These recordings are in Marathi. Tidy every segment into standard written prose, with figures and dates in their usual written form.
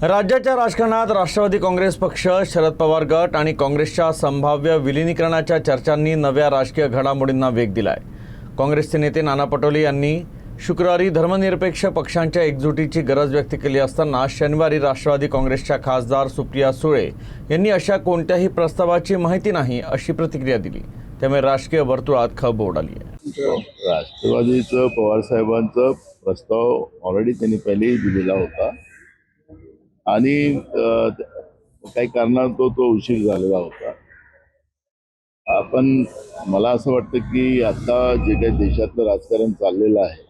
राज्याच्या राजकारणात राष्ट्रवादी काँग्रेस पक्ष, शरद पवार गट आणि काँग्रेसच्या संभाव्य विलिनीकरणाच्या चर्चांनी नव्या राजकीय घडामोडींना वेग दिलाय। काँग्रेसचे नेते नाना पटोले यांनी शुक्रवारी धर्मनिरपेक्ष पक्षांच्या एकजुटीची गरज व्यक्त केली असताना शनिवारी राष्ट्रवादी काँग्रेसच्या खासदार सुप्रिया सुळे यांनी अशा कोणत्याही प्रस्तावाची माहिती नाही अशी प्रतिक्रिया दिली। त्यामुळे राजकीय वर्तुळात खळबळ उडाली आहे। राष्ट्रवादीचं पवार साहेबांचा प्रस्ताव ऑलरेडी त्यांनी पहिलेही दिलेला होता आणि काही कारणाने तो उशीर झालेला होता। आपण मला असं वाटतं की आता जे काही देशातलं राजकारण चाललेलं आहे,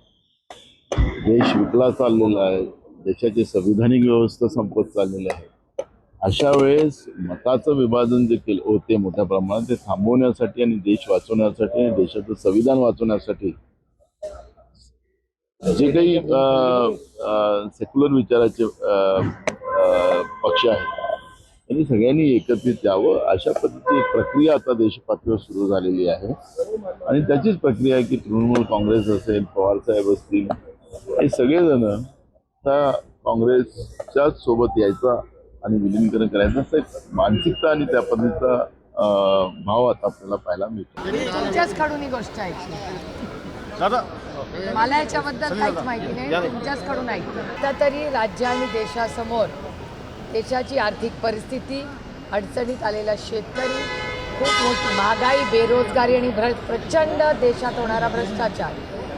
देश विकला चाललेला आहे, देशाची संविधानिक व्यवस्था संपत चाललेली आहे, अशा वेळेस मताचं विभाजन जे होते मोठ्या प्रमाणात ते थांबवण्यासाठी आणि देश वाचवण्यासाठी आणि देशाचं संविधान वाचवण्यासाठी जे काही सेक्युलर विचाराचे पक्ष आहेत त्यांनी सगळ्यांनी एकत्रित यावं अशा पद्धतीची प्रक्रिया आता देशपातळीवर सुरू झालेली आहे आणि त्याचीच प्रक्रिया आहे की तृणमूल काँग्रेस असेल, पवार साहेब असतील, हे सगळेजण त्या काँग्रेसच्याच सोबत यायचा आणि विलीनीकरण करायचं असं मानसिकता आणि त्या पद्धतीचा भाव आता आपल्याला पाहायला मिळतो। तुमच्याचकडून ही गोष्ट ऐकली, मला याच्याबद्दल काहीच माहिती नाही, तुमच्याचकडून ऐकली। आता तरी राज्य आणि देशासमोर देशाची आर्थिक परिस्थिती, अडचणीत आलेला शेतकरी, खूप मोठी महागाई, बेरोजगारी आणि प्रचंड देशात होणारा भ्रष्टाचार,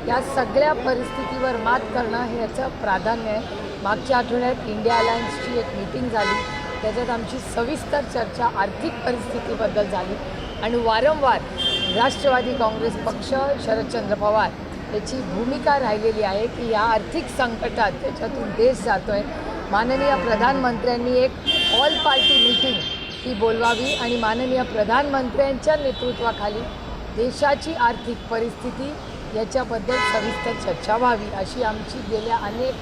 या सगळ्या परिस्थितीवर मात करणं हे याचं प्राधान्य आहे। मागच्या आठवड्यात इंडिया अलायन्सची एक मीटिंग झाली, त्याच्यात आमची सविस्तर चर्चा आर्थिक परिस्थितीबद्दल झाली आणि वारंवार राष्ट्रवादी काँग्रेस पक्ष, शरदचंद्र पवार याची भूमिका राहिलेली आहे की या आर्थिक संकटात त्याच्यातून देश जातो आहे। माननीय प्रधानमंत्र्यांनी एक ऑल पार्टी मीटिंग ही बोलवावी आणि माननीय प्रधानमंत्र्यांच्या नेतृत्वाखाली देशाची आर्थिक परिस्थिती याच्याबद्दल सविस्तर चर्चा व्हावी अशी आमची गेल्या अनेक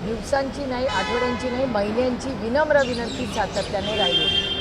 दिवसांची नाही, आठवड्यांची नाही, महिन्यांची विनम्र विनंती सातत्याने राहिली।